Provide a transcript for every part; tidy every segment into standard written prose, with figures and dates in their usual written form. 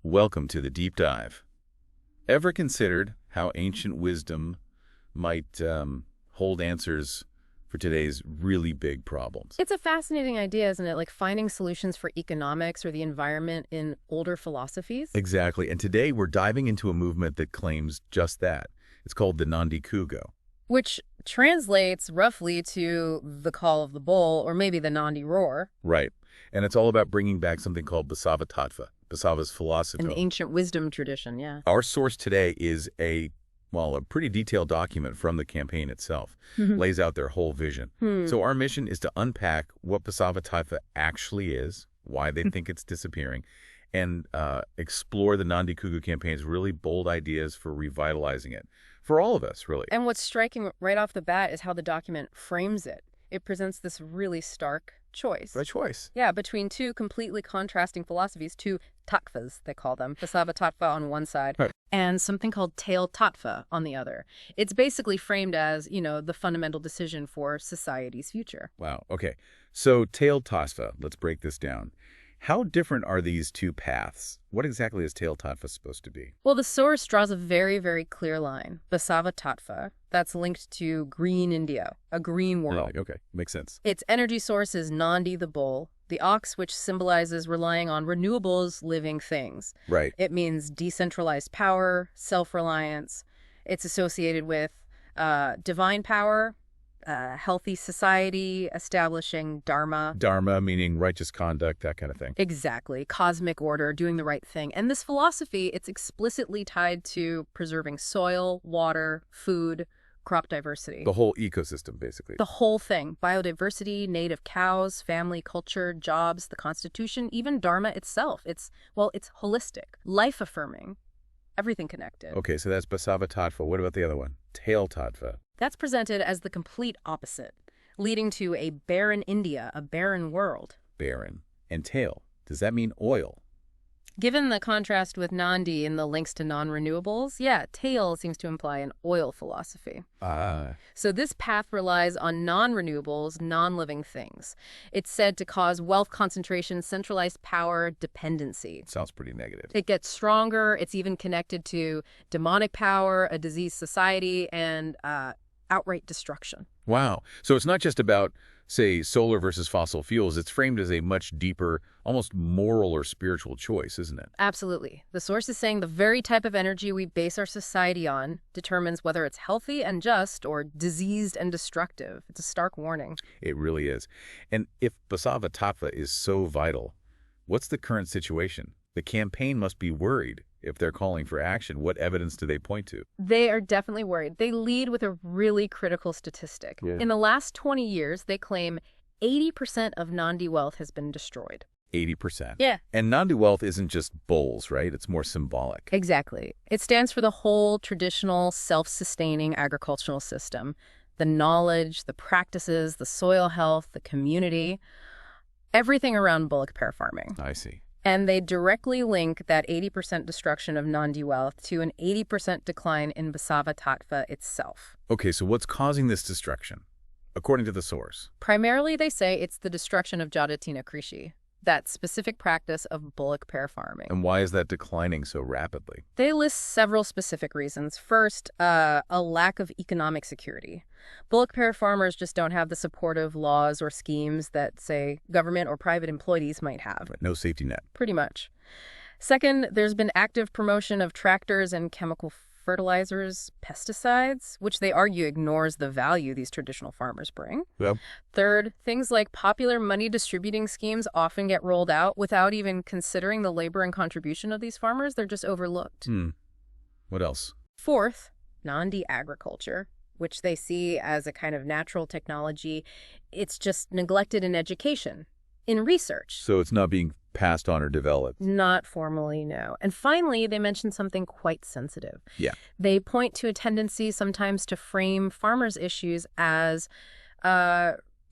Welcome to the deep dive. Ever considered how ancient wisdom might hold answers for today's really big problems? It's a fascinating idea, isn't it? Like finding solutions for economics or the environment in older philosophies. Exactly. And today we're diving into a movement that claims just that. It's called the Nandi Kugo. Which translates roughly to the call of the bull, or maybe the Nandi roar. Right. And it's all about bringing back something called Basava Tattva, Basava's philosophy. In the ancient wisdom tradition, yeah. Our source today is a pretty detailed document from the campaign itself. Lays out their whole vision. So our mission is to unpack what Basava Tattva actually is, why they think it's disappearing, and explore the Nandi Kugu campaign's really bold ideas for revitalizing it. For all of us, really. And what's striking right off the bat is how the document frames it. It presents this really stark choice. Right choice. Yeah, between two completely contrasting philosophies, two tattvas, they call them. Basava Tattva on one side, right, and something called Tail Tattva on the other. It's basically framed as, the fundamental decision for society's future. Wow. Okay. So Tail Tattva, let's break this down. How different are these two paths? What exactly is Tail Tattva supposed to be? Well, the source draws a very, very clear line. Basava Tattva, that's linked to green India, a green world. Oh, okay. Makes sense. Its energy source is Nandi the bull, the ox, which symbolizes relying on renewables, living things. Right. It means decentralized power, self-reliance. It's associated with divine power, healthy society, establishing dharma. Dharma meaning righteous conduct, that kind of thing. Exactly. Cosmic order, doing the right thing. And this philosophy, it's explicitly tied to preserving soil, water, food, crop diversity. The whole ecosystem, basically. The whole thing. Biodiversity, native cows, family, culture, jobs, the Constitution, even dharma itself. It's holistic, life-affirming, everything connected. Okay, so that's Basava Tattva. What about the other one? Tail Tattva. That's presented as the complete opposite, leading to a barren India, a barren world. Barren. And tail. Does that mean oil? Given the contrast with Nandi and the links to non-renewables, yeah, tail seems to imply an oil philosophy. So this path relies on non-renewables, non-living things. It's said to cause wealth concentration, centralized power, dependency. Sounds pretty negative. It gets stronger. It's even connected to demonic power, a diseased society, and outright destruction. Wow. So it's not just about, say, solar versus fossil fuels. It's framed as a much deeper, almost moral or spiritual choice, isn't it? Absolutely. The source is saying the very type of energy we base our society on determines whether it's healthy and just or diseased and destructive. It's a stark warning. It really is. And if Basava Tattva is so vital, what's the current situation? The campaign must be worried if they're calling for action. What evidence do they point to? They are definitely worried. They lead with a really critical statistic. Yeah. In the last 20 years, they claim 80% of Nandi wealth has been destroyed. 80%. Yeah. And Nandi wealth isn't just bowls, right? It's more symbolic. Exactly. It stands for the whole traditional self-sustaining agricultural system. The knowledge, the practices, the soil health, the community, everything around bullock pair farming. I see. And they directly link that 80% destruction of Nandi wealth to an 80% decline in Basava Tattva itself. Okay, so what's causing this destruction, according to the source? Primarily, they say it's the destruction of Jadatina Krishi, that specific practice of bullock pair farming. And why is that declining so rapidly? They list several specific reasons. First, a lack of economic security. Bullock pair farmers just don't have the supportive laws or schemes that, say, government or private employees might have. No safety net. Pretty much. Second, there's been active promotion of tractors and chemical fertilizers, pesticides, which they argue ignores the value these traditional farmers bring. Well. Third, things like popular money distributing schemes often get rolled out without even considering the labor and contribution of these farmers. They're just overlooked. What else? Fourth, Nandi agriculture, which they see as a kind of natural technology. It's just neglected in education, in research. So it's not being passed on or developed? Not formally, no. And finally, they mention something quite sensitive. Yeah. They point to a tendency sometimes to frame farmers' issues as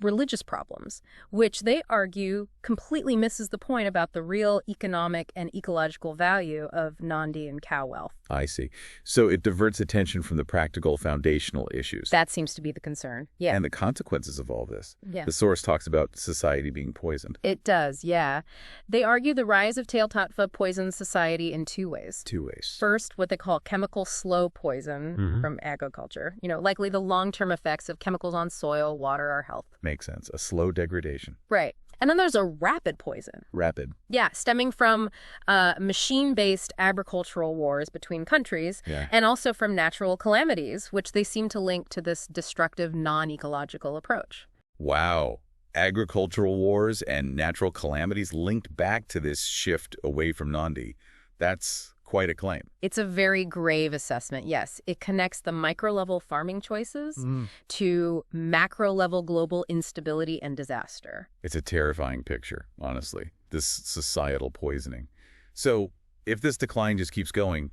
religious problems, which they argue completely misses the point about the real economic and ecological value of Nandi and cow wealth. I see. So it diverts attention from the practical foundational issues. That seems to be the concern. Yeah. And the consequences of all this. Yeah. The source talks about society being poisoned. It does, yeah. They argue the rise of tail tatva poisons society in two ways. Two ways. First, what they call chemical slow poison from agriculture. Likely the long-term effects of chemicals on soil, water, our health. Makes sense. A slow degradation. Right. And then there's a rapid poison. Rapid. Yeah, stemming from machine-based agricultural wars between countries and also from natural calamities, which they seem to link to this destructive non-ecological approach. Wow. Agricultural wars and natural calamities linked back to this shift away from Nandi. That's quite a claim. It's a very grave assessment, yes. It connects the micro-level farming choices to macro-level global instability and disaster. It's a terrifying picture, honestly, this societal poisoning. So if this decline just keeps going,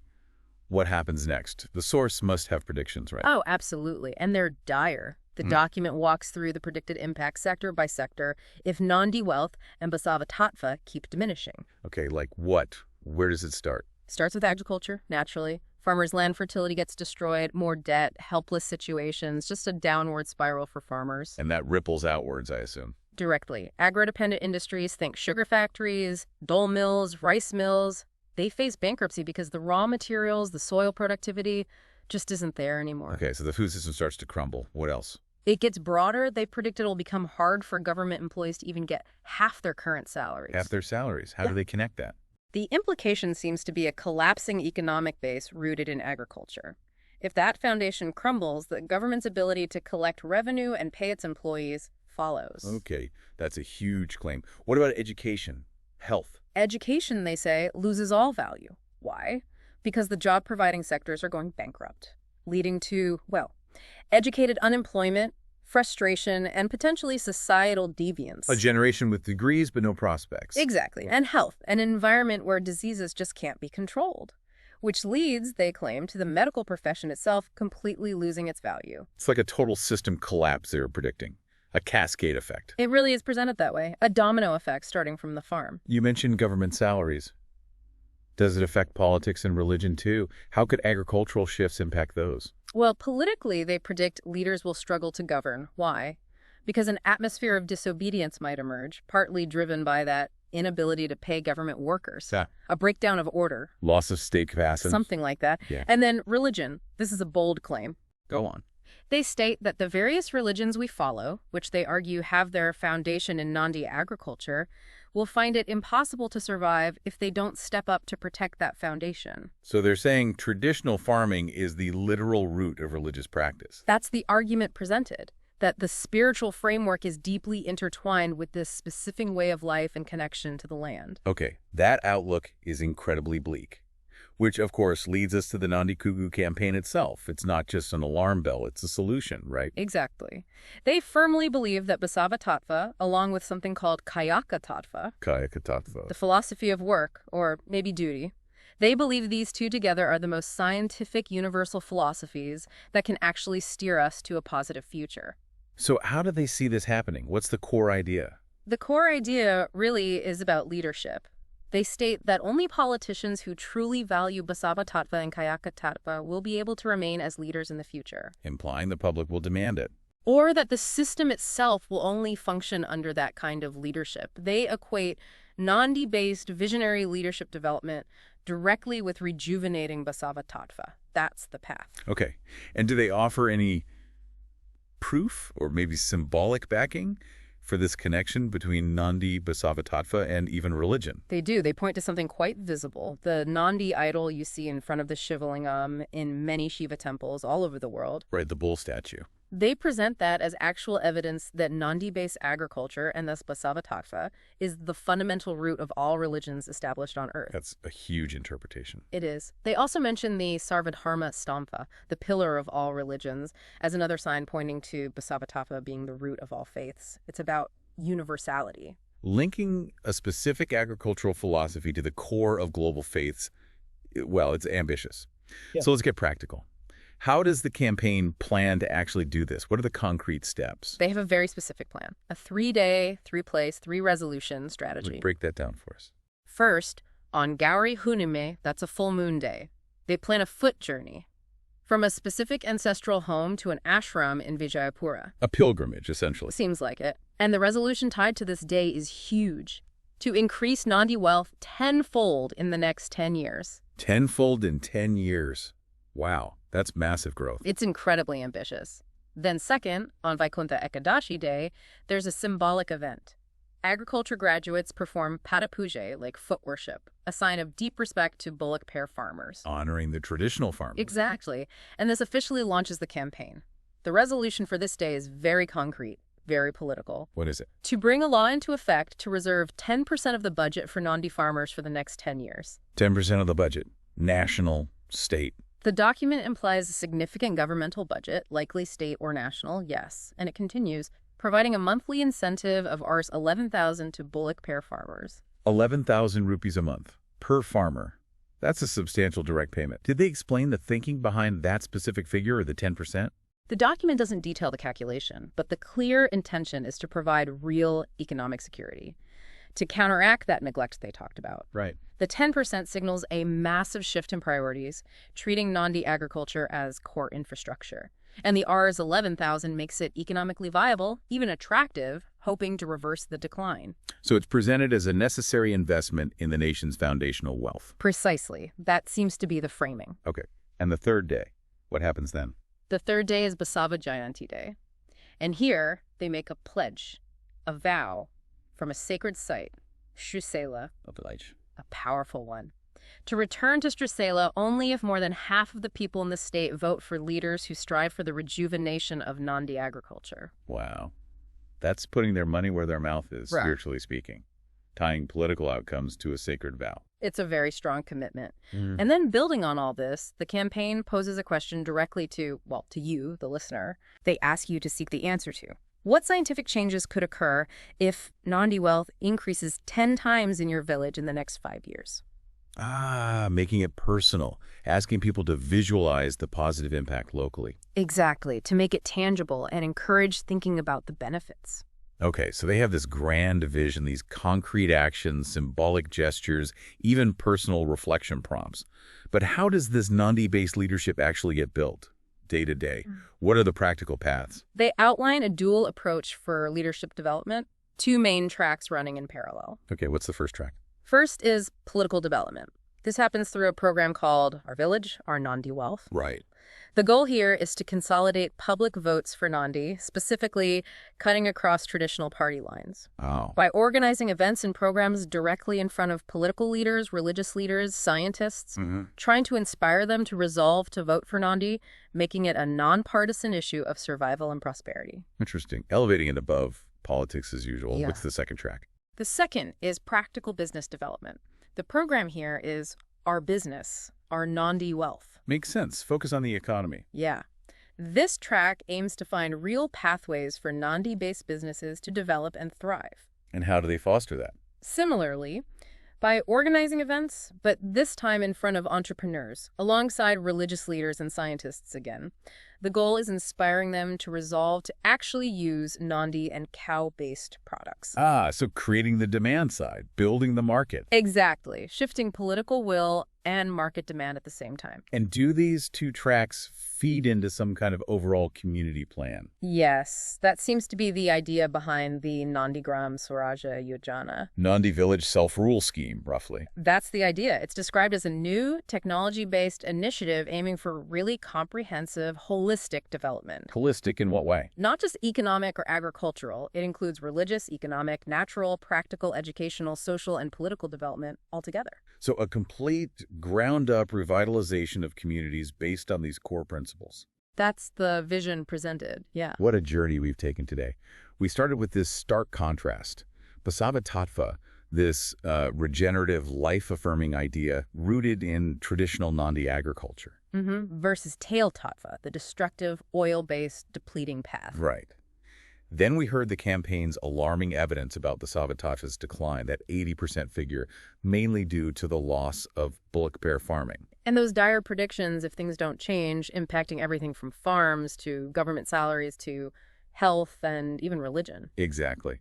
what happens next? The source must have predictions, right? Oh, absolutely. And they're dire. The document walks through the predicted impact sector by sector if Nandi wealth and Basava Tattva keep diminishing. Okay, like what? Where does it start? Starts with agriculture, naturally. Farmers' land fertility gets destroyed, more debt, helpless situations, just a downward spiral for farmers. And that ripples outwards, I assume. Directly. Agro-dependent industries, think sugar factories, dole mills, rice mills. They face bankruptcy because the raw materials, the soil productivity, just isn't there anymore. Okay, so the food system starts to crumble. What else? It gets broader. They predict it'll become hard for government employees to even get half their current salaries. Half their salaries. How do they connect that? The implication seems to be a collapsing economic base rooted in agriculture. If that foundation crumbles, the government's ability to collect revenue and pay its employees follows. Okay, that's a huge claim. What about education, health? Education, they say, loses all value. Why? Because the job-providing sectors are going bankrupt, leading to, well, educated unemployment, frustration, and potentially societal deviance. A generation with degrees but no prospects. Exactly. And health, an environment where diseases just can't be controlled, which leads, they claim, to the medical profession itself completely losing its value. It's like a total system collapse they're predicting. A cascade effect. It really is presented that way. A domino effect starting from the farm. You mentioned government salaries. Does it affect politics and religion too? How could agricultural shifts impact those? Well, politically, they predict leaders will struggle to govern. Why? Because an atmosphere of disobedience might emerge, partly driven by that inability to pay government workers. A breakdown of order. Loss of state capacity. Something like that. Yeah. And then religion. This is a bold claim. Go on. They state that the various religions we follow, which they argue have their foundation in Nandi agriculture, will find it impossible to survive if they don't step up to protect that foundation. So they're saying traditional farming is the literal root of religious practice. That's the argument presented, that the spiritual framework is deeply intertwined with this specific way of life and connection to the land. Okay, that outlook is incredibly bleak, which of course leads us to the Nandi Kugu campaign itself. It's not just an alarm bell, it's a solution, right? Exactly. They firmly believe that Basava Tattva, along with something called Kayaka Tattva, the philosophy of work, or maybe duty, they believe these two together are the most scientific universal philosophies that can actually steer us to a positive future. So how do they see this happening? What's the core idea? The core idea really is about leadership. They state that only politicians who truly value Basava Tattva and Kayaka Tattva will be able to remain as leaders in the future. Implying the public will demand it. Or that the system itself will only function under that kind of leadership. They equate Nandi-based visionary leadership development directly with rejuvenating Basava Tattva. That's the path. Okay. And do they offer any proof or maybe symbolic backing for this connection between Nandi, Basava Tattva, and even religion? They do. They point to something quite visible. The Nandi idol you see in front of the Shivalingam in many Shiva temples all over the world. Right, the bull statue. They present that as actual evidence that Nandi-based agriculture, and thus Basava Tattva, is the fundamental root of all religions established on Earth. That's a huge interpretation. It is. They also mention the Sarvadharma Stampa, the pillar of all religions, as another sign pointing to Basava Tattva being the root of all faiths. It's about universality. Linking a specific agricultural philosophy to the core of global faiths, well, it's ambitious. Yeah. So let's get practical. How does the campaign plan to actually do this? What are the concrete steps? They have a very specific plan, a 3-day, 3-place, 3-resolution strategy. Break that down for us. First, on Gauri Hunime, that's a full moon day, they plan a foot journey from a specific ancestral home to an ashram in Vijayapura. A pilgrimage, essentially. Seems like it. And the resolution tied to this day is huge, to increase Nandi wealth tenfold in the next 10 years. Tenfold in 10 years. Wow, that's massive growth. It's incredibly ambitious. Then second, on Vaikuntha Ekadashi Day, there's a symbolic event. Agriculture graduates perform Padapuja, like foot worship, a sign of deep respect to bullock pair farmers. Honoring the traditional farmers. Exactly. And this officially launches the campaign. The resolution for this day is very concrete, very political. What is it? To bring a law into effect to reserve 10% of the budget for Nandi farmers for the next 10 years. 10% of the budget. National, state. The document implies a significant governmental budget, likely state or national, yes. And it continues, providing a monthly incentive of Rs 11,000 to bullock pair farmers. 11,000 rupees a month per farmer. That's a substantial direct payment. Did they explain the thinking behind that specific figure or the 10%? The document doesn't detail the calculation, but the clear intention is to provide real economic security, to counteract that neglect they talked about. Right. The 10% signals a massive shift in priorities, treating Nandi agriculture as core infrastructure. And the Rs 11,000 makes it economically viable, even attractive, hoping to reverse the decline. So it's presented as a necessary investment in the nation's foundational wealth. Precisely. That seems to be the framing. Okay. And the third day, what happens then? The third day is Basava Jayanti Day. And here, they make a pledge, a vow, from a sacred site, Srisela, a powerful one, to return to Srisela only if more than half of the people in the state vote for leaders who strive for the rejuvenation of Nandi agriculture. Wow. That's putting their money where their mouth is, Right. spiritually speaking, tying political outcomes to a sacred vow. It's a very strong commitment. And then building on all this, the campaign poses a question directly to you, the listener. They ask you to seek the answer to. What scientific changes could occur if Nandi wealth increases 10 times in your village in the next 5 years? Making it personal, asking people to visualize the positive impact locally. Exactly, to make it tangible and encourage thinking about the benefits. Okay, so they have this grand vision, these concrete actions, symbolic gestures, even personal reflection prompts. But how does this Nandi-based leadership actually get built, day to day? What are the practical paths? They outline a dual approach for leadership development, 2 main tracks running in parallel. Okay, what's the first track? First is political development. This happens through a program called Our Village, Our Nandi Wealth. Right. The goal here is to consolidate public votes for Nandi, specifically cutting across traditional party lines. Oh. By organizing events and programs directly in front of political leaders, religious leaders, scientists, trying to inspire them to resolve to vote for Nandi, making it a nonpartisan issue of survival and prosperity. Interesting. Elevating it above politics as usual. Yeah. What's the second track? The second is practical business development. The program here is Our Business, Our Nandi Wealth. Makes sense. Focus on the economy. Yeah. This track aims to find real pathways for Nandi-based businesses to develop and thrive. And how do they foster that? Similarly, by organizing events, but this time in front of entrepreneurs, alongside religious leaders and scientists again. The goal is inspiring them to resolve to actually use Nandi and cow-based products. So creating the demand side, building the market. Exactly. Shifting political will and market demand at the same time. And do these 2 tracks feed into some kind of overall community plan? Yes, that seems to be the idea behind the Nandigram Swaraja Yojana. Nandi Village self-rule scheme, roughly. That's the idea. It's described as a new technology-based initiative aiming for really comprehensive, holistic development. Holistic in what way? Not just economic or agricultural. It includes religious, economic, natural, practical, educational, social, and political development altogether. So a complete ground-up revitalization of communities based on these core principles. That's the vision presented, yeah. What a journey we've taken today. We started with this stark contrast. Basava Tattva, this regenerative, life-affirming idea rooted in traditional Nandi agriculture. Versus Tail Tattva, the destructive, oil-based, depleting path. Right. Then we heard the campaign's alarming evidence about Basava Tattva's decline, that 80% figure, mainly due to the loss of bullock pair farming. And those dire predictions, if things don't change, impacting everything from farms to government salaries to health and even religion. Exactly.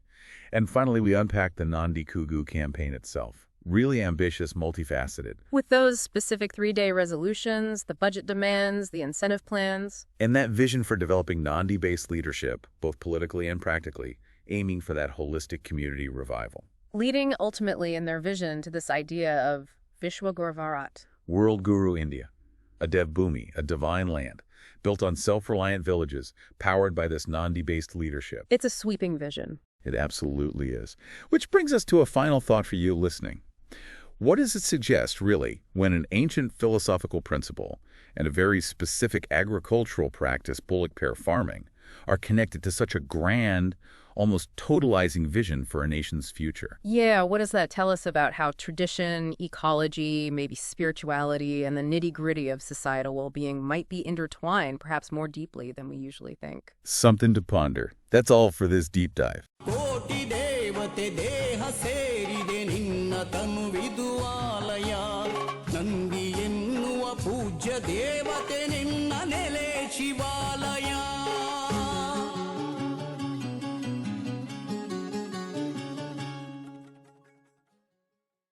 And finally, we unpack the Nandi Kugu campaign itself. Really ambitious, multifaceted. With those specific 3-day resolutions, the budget demands, the incentive plans. And that vision for developing Nandi-based leadership, both politically and practically, aiming for that holistic community revival. Leading ultimately in their vision to this idea of Vishwa Guru Bharat. World Guru India, a Dev Bhumi, a divine land, built on self-reliant villages, powered by this Nandi-based leadership. It's a sweeping vision. It absolutely is. Which brings us to a final thought for you listening. What does it suggest, really, when an ancient philosophical principle and a very specific agricultural practice, bullock pair farming, are connected to such a grand, almost totalizing vision for a nation's future? Yeah, what does that tell us about how tradition, ecology, maybe spirituality, and the nitty-gritty of societal well-being might be intertwined, perhaps more deeply than we usually think? Something to ponder. That's all for this deep dive. Nandi ಎನ್ನುವ ಪೂಜ್ಯ ದೇವತೆ ನಿನ್ನ ನೆಲೆ ಶಿವಾಲಯ